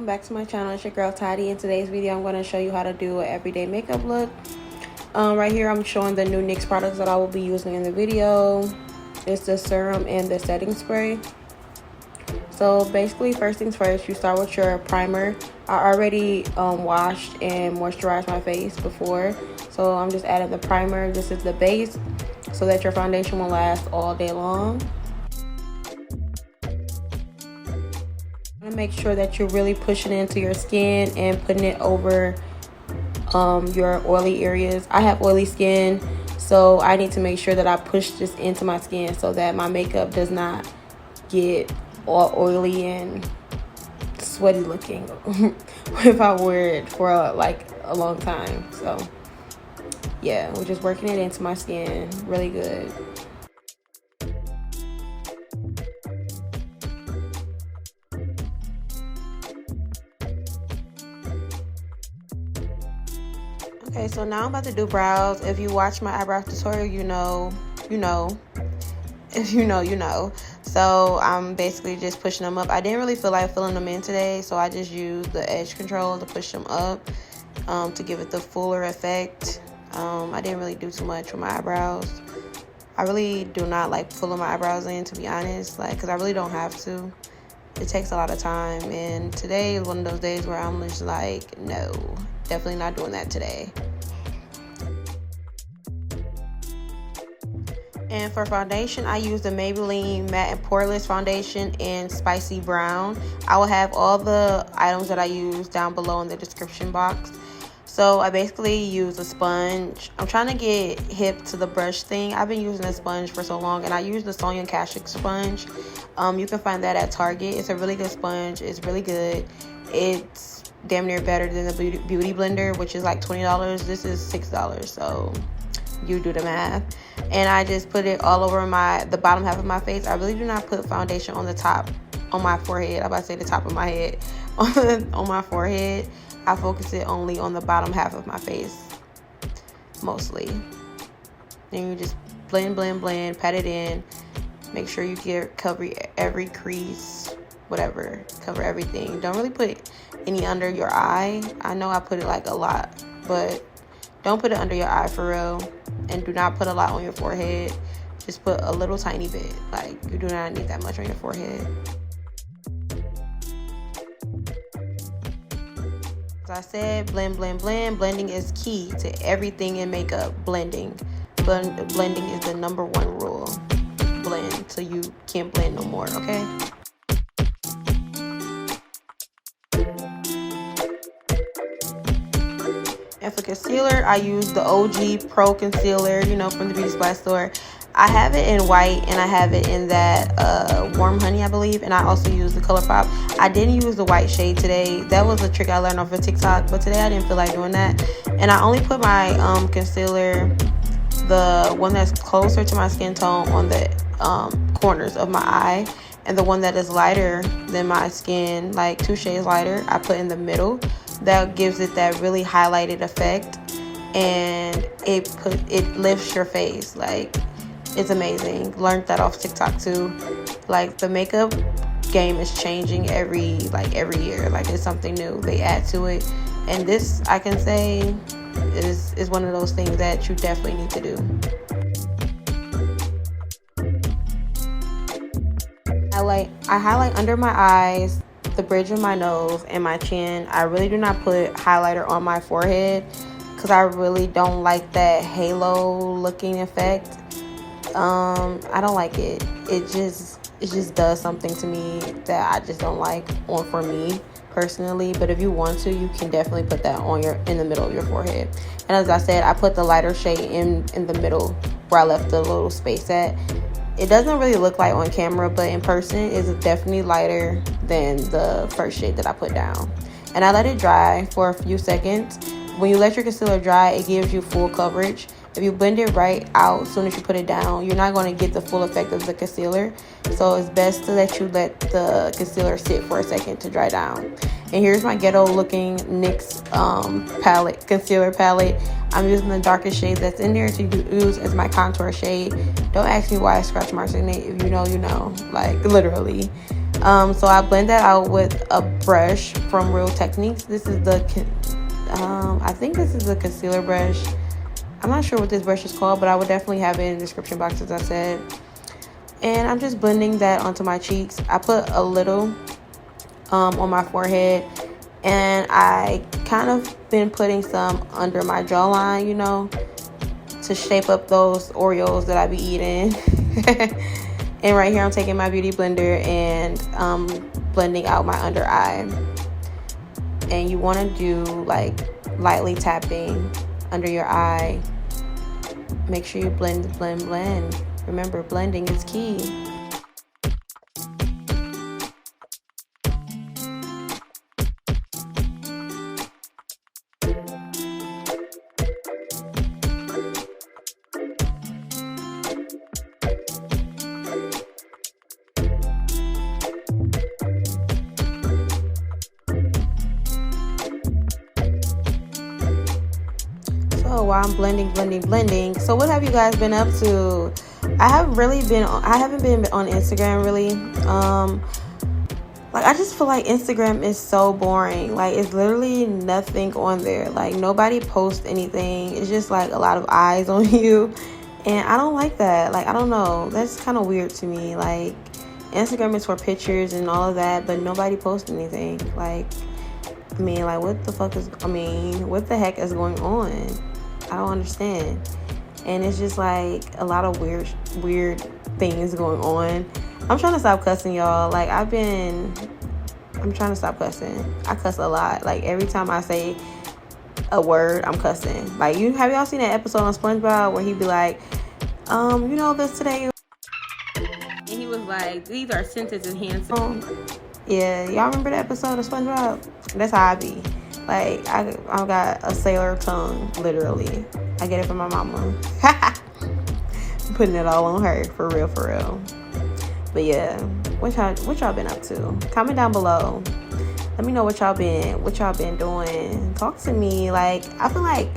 welcome back to my channel. It's your girl Toddy. In today's video, I'm going to show you how to do an everyday makeup look. Right here, I'm showing the new NYX products that I will be using in the video. It's the serum and the setting spray. So basically, first things first, you start with your primer. I already washed and moisturized my face before, so I'm just adding the primer. This is the base so that your foundation will last all day long. Make sure that you're really pushing it into your skin and putting it over your oily areas. I have oily skin, so I need to make sure that I push this into my skin so that my makeup does not get all oily and sweaty looking if I wear it for like a long time. So yeah, we're just working it into my skin really good. Okay, so now I'm about to do brows. If you watch my eyebrow tutorial, you know. If you know, you know. So I'm basically just pushing them up. I didn't really feel like filling them in today, so I just used the edge control to push them up to give it the fuller effect. I didn't really do too much with my eyebrows. I really do not like pulling my eyebrows in, to be honest, like, because I really don't have to. It takes a lot of time, and today is one of those days where I'm just like, no, definitely not doing that today. And for foundation, I use the Maybelline Matte and Poreless Foundation in Spicy Brown. I will have all the items that I use down below in the description box. So I basically use a sponge. I'm trying to get hip to the brush thing. I've been using a sponge for so long, and I use the SONIA KASHUK sponge. You can find that at Target. It's a really good sponge. It's really good. It's damn near better than the beauty blender, which is like $20. This is $6, so you do the math. And I just put it all over the bottom half of my face. I really do not put foundation on the top, on my forehead. I'm about to say the top of my head. On my forehead, I focus it only on the bottom half of my face, mostly. Then you just blend, pat it in. Make sure you cover every crease, whatever, cover everything. Don't really put any under your eye. I know I put it like a lot, but don't put it under your eye for real. And do not put a lot on your forehead. Just put a little tiny bit. Like, you do not need that much on your forehead. As I said, blend. Blending is key to everything in makeup. Blending. Blending is the #1 rule. Blend till you can't blend no more, okay? And for concealer, I use the OG Pro Concealer, you know, from the Beauty Supply store. I have it in white, and I have it in that Warm Honey, I believe. And I also use the ColourPop. I didn't use the white shade today. That was a trick I learned off of TikTok, but today I didn't feel like doing that. And I only put my concealer, the one that's closer to my skin tone, on the corners of my eye. And the one that is lighter than my skin, like 2 shades lighter, I put in the middle. That gives it that really highlighted effect, and it lifts your face. Like, it's amazing. Learned that off TikTok too. Like, the makeup game is changing every year. Like, it's something new they add to it, and this, I can say, is one of those things that you definitely need to do. I highlight under my eyes, the bridge of my nose, and my chin. I really do not put highlighter on my forehead because I really don't like that halo looking effect. I don't like it. It just does something to me that I just don't like for me personally. But if you want to, you can definitely put that on in the middle of your forehead. And as I said, I put the lighter shade in the middle where I left the little space at. It doesn't really look like on camera, but in person it's definitely lighter than the first shade that I put down. And I let it dry for a few seconds. When you let your concealer dry, it gives you full coverage. If you blend it right out as soon as you put it down, you're not going to get the full effect of the concealer. So it's best to let the concealer sit for a second to dry down. And here's my ghetto looking NYX concealer palette. I'm using the darkest shade that's in there to use as my contour shade. Don't ask me why I scratch marks in it. If you know, you know. Like, literally. So I blend that out with a brush from Real Techniques. This is the I think this is a concealer brush. I'm not sure what this brush is called, but I would definitely have it in the description box, as I said. And I'm just blending that onto my cheeks. I put a little on my forehead, and I kind of been putting some under my jawline, you know, to shape up those Oreos that I be eating. And right here I'm taking my beauty blender and blending out my under eye. And you want to do like lightly tapping under your eye. Make sure you blend. Remember, blending is key. So while I'm blending, so what have you guys been up to? I haven't been on Instagram really. Like, I just feel like Instagram is so boring. Like, it's literally nothing on there. Like, nobody posts anything. It's just like a lot of eyes on you, and I don't like that. Like, I don't know, that's kind of weird to me. Like, Instagram is for pictures and all of that, but nobody posts anything. Like, I mean, like, what the heck is going on? I don't understand. And it's just like a lot of weird things going on. I'm trying to stop cussing, y'all. Like, I'm trying to stop cussing. I cuss a lot. Like, every time I say a word, I'm cussing. Like, have y'all seen that episode on SpongeBob where he'd be like, you know this today? And he was like, these are sentence enhancers. Yeah, y'all remember that episode of SpongeBob? That's how I be. Like, I got a sailor tongue, literally. I get it from my mama. Putting it all on her, for real. But yeah, what y'all been up to? Comment down below. Let me know what y'all been doing. Talk to me. Like, I feel like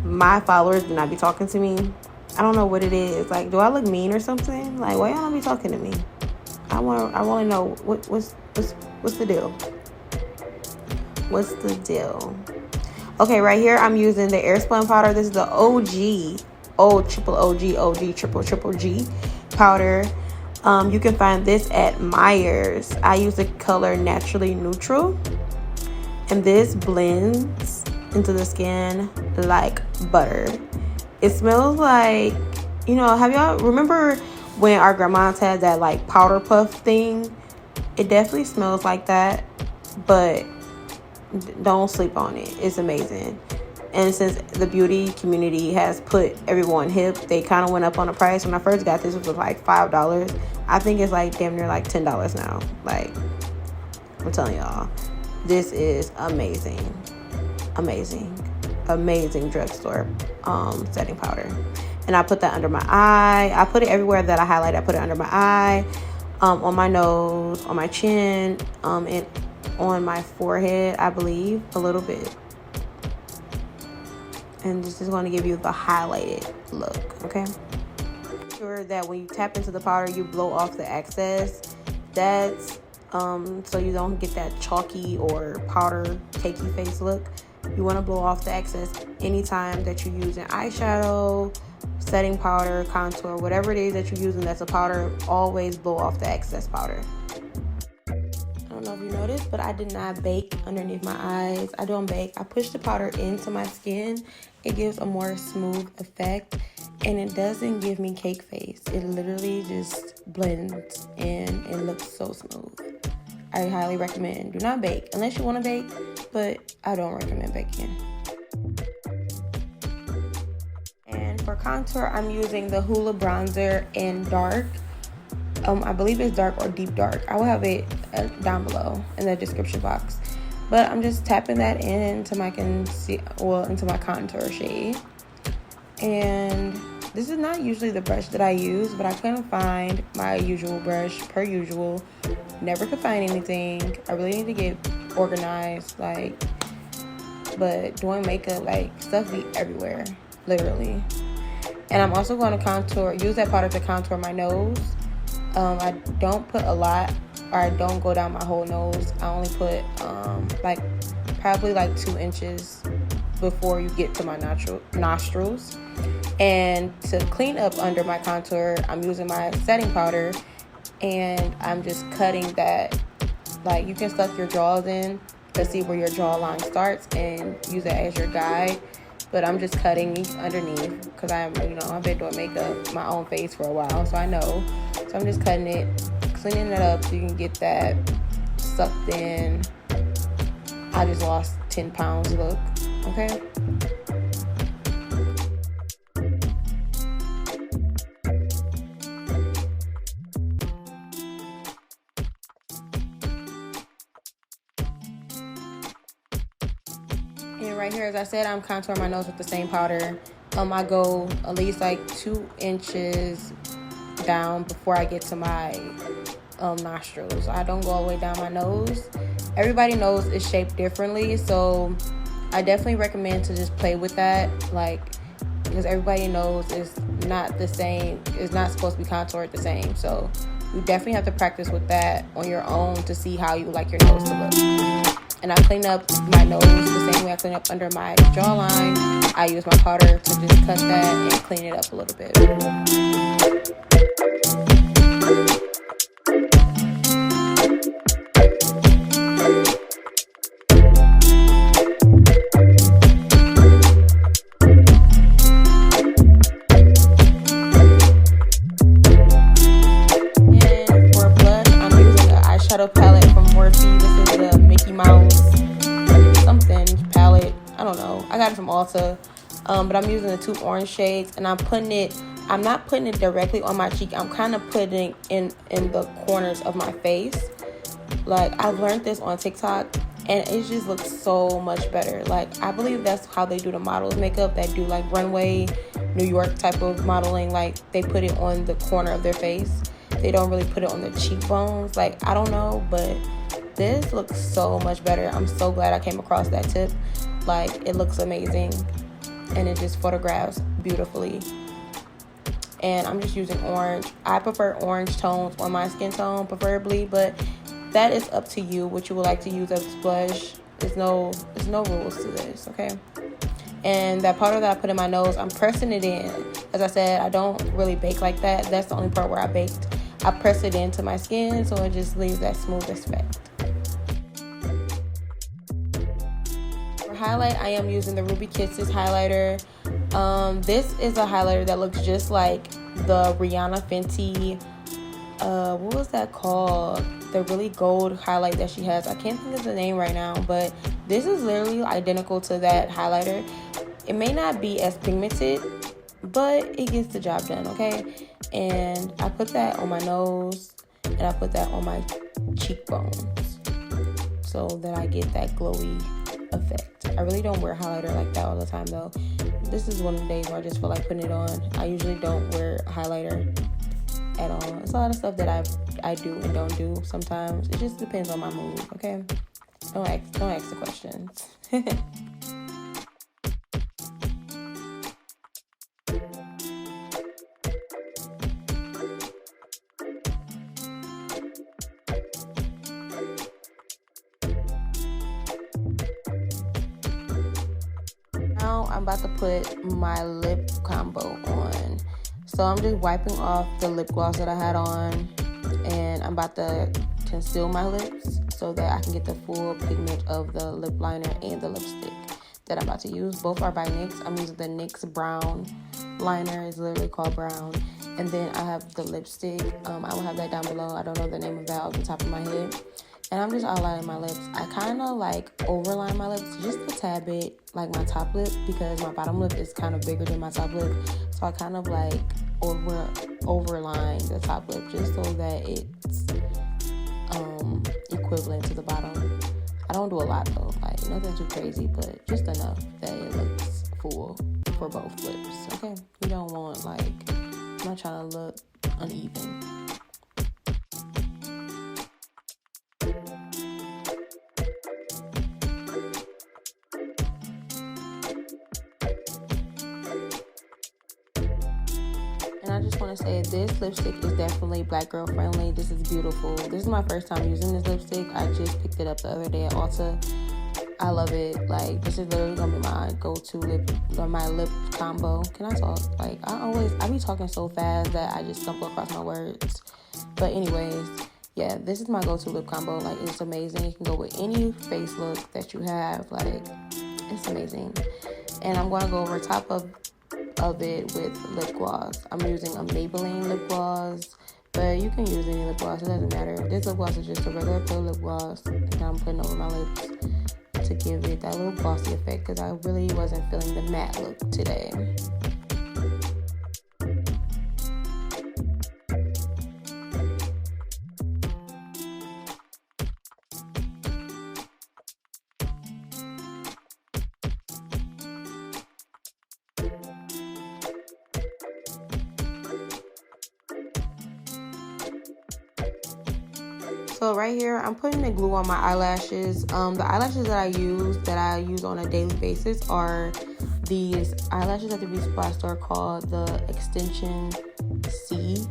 my followers do not be talking to me. I don't know what it is. Like, do I look mean or something? Like, why y'all not be talking to me? I want to know what's the deal. What's the deal? Okay, right here I'm using the AIRSPUN powder. This is the triple G powder. You can find this at Myers. I use the color Naturally Neutral, and this blends into the skin like butter. It smells like, you know, have y'all remember when our grandmas had that like powder puff thing? It definitely smells like that, but don't sleep on it. It's amazing. And since the beauty community has put everyone hip, they kind of went up on the price. When I first got this, it was like $5. I think it's like damn near like $10 now. Like, I'm telling y'all, this is amazing drugstore setting powder. And I put that under my eye. I put it everywhere that I highlight. I put it under my eye, on my nose, on my chin, and on my forehead, I believe, a little bit. And this is going to give you the highlighted look, okay? Make sure that when you tap into the powder, you blow off the excess. That's so you don't get that chalky or powder cakey face look. You want to blow off the excess anytime that you're using eyeshadow, setting powder, contour, whatever it is that you're using that's a powder. Always blow off the excess powder. I don't know if you noticed, but I did not bake underneath my eyes. I don't bake. I push the powder into my skin. It gives a more smooth effect, and it doesn't give me cake face. It literally just blends and it looks so smooth. I highly recommend. Do not bake unless you want to bake, but I don't recommend baking. And for contour, I'm using the HOOLA bronzer in dark. I believe it's dark or deep dark. I will have it down below in the description box. But I'm just tapping that into my into my contour shade. And this is not usually the brush that I use, but I couldn't find my usual brush per usual. Never could find anything. I really need to get organized, like, but doing makeup, like, stuff be everywhere, literally. And I'm also going to use that powder to contour my nose. I don't put a lot or I don't go down my whole nose. I only put like probably like 2 inches before you get to my nostrils. And to clean up under my contour, I'm using my setting powder, and I'm just cutting that. Like, you can suck your jaws in to see where your jawline starts and use it as your guide. But I'm just cutting underneath because I've been doing makeup my own face for a while, so I know. So I'm just cutting it, cleaning it up so you can get that sucked in. I just lost 10 pounds look, okay? And right here, as I said, I'm contouring my nose with the same powder. I go at least like 2 inches down before I get to my nostrils. I don't go all the way down my nose. Everybody's nose is shaped differently, so I definitely recommend to just play with that, like, because everybody's nose is not the same. It's not supposed to be contoured the same, so you definitely have to practice with that on your own to see how you like your nose to look. And I clean up my nose the same way I clean up under my jawline. I use my powder to just cut that and clean it up a little bit. And for blush, I'm using the eyeshadow palette from Morphe. This is the Mickey Mouse something palette. I don't know. I got it from Ulta. But I'm using the 2 orange shades, and I'm not putting it directly on my cheek. I'm kind of putting it in the corners of my face. Like, I've learned this on TikTok, and it just looks so much better. Like, I believe that's how they do the models makeup that do like runway New York type of modeling. Like, they put it on the corner of their face. They don't really put it on the cheekbones. Like, I don't know, but this looks so much better. I'm so glad I came across that tip. Like, it looks amazing, and it just photographs beautifully. And I'm just using orange. I prefer orange tones on my skin tone, preferably, but that is up to you what you would like to use as blush. There's no rules to this, okay? And that powder that I put in my nose, I'm pressing it in. As I said, I don't really bake like that. That's the only part where I baked. I press it into my skin so it just leaves that smooth effect. For highlight, I am using the Ruby Kisses highlighter. This is a highlighter that looks just like the Rihanna Fenty, what was that called? The really gold highlight that she has. I can't think of the name right now, but this is literally identical to that highlighter. It may not be as pigmented, but it gets the job done, okay? And I put that on my nose, and I put that on my cheekbones so that I get that glowy effect. I really don't wear highlighter like that all the time, though. This is one of the days where I just feel like putting it on. I usually don't wear highlighter at all. It's a lot of stuff that I do and don't do sometimes. It just depends on my mood, okay? Don't ask the questions. Now I'm about to put my lip combo on. So I'm just wiping off the lip gloss that I had on, and I'm about to conceal my lips so that I can get the full pigment of the lip liner and the lipstick that I'm about to use. Both are by NYX. I'm using the NYX brown liner. It's literally called brown. And then I have the lipstick. I will have that down below. I don't know the name of that off the top of my head. And I'm just outlining my lips. I kind of like overline my lips just a tad bit, like my top lip, because my bottom lip is kind of bigger than my top lip. So I kind of like overline the top lip just so that it's equivalent to the bottom. I don't do a lot though, like nothing too crazy, but just enough that it looks full for both lips, okay? You don't want like, I'm not trying to look uneven. And I I just want to say this lipstick is definitely black girl friendly. This is beautiful. This is my first time using this lipstick. I just picked it up the other day at Ulta. I love it. Like, this is literally gonna be my go-to lip, or my lip combo. Can I talk? Like, I be talking so fast that I just stumble across my words. But anyways, yeah, this is my go-to lip combo. Like, it's amazing. It can go with any face look that you have. Like, it's amazing. And I'm gonna go over top of it with lip gloss. I'm using a Maybelline lip gloss, but you can use any lip gloss. It doesn't matter. This lip gloss is just a regular pill lip gloss that I'm putting over my lips to give it that little glossy effect, because I really wasn't feeling the matte look today. So right here, I'm putting the glue on my eyelashes. The eyelashes that I use on a daily basis are these eyelashes at the beauty supply store called the Extension C.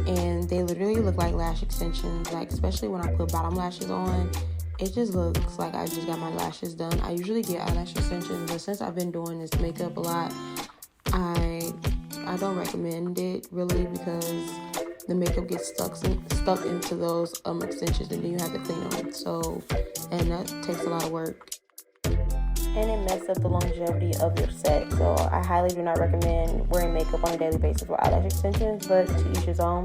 And they literally look like lash extensions, like especially when I put bottom lashes on. It just looks like I just got my lashes done. I usually get eyelash extensions, but since I've been doing this makeup a lot, I don't recommend it really, because the makeup gets stuck into those extensions, and then you have to clean them. So, and that takes a lot of work, and it messes up the longevity of your set. So I highly do not recommend wearing makeup on a daily basis with eyelash extensions, but to each his own.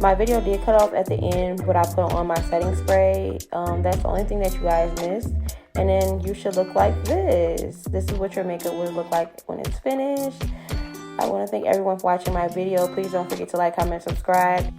My video did cut off at the end what I put on my setting spray. That's the only thing that you guys missed. And then you should look like this. This is what your makeup would look like when it's finished. I want to thank everyone for watching my video. Please don't forget to like, comment, subscribe.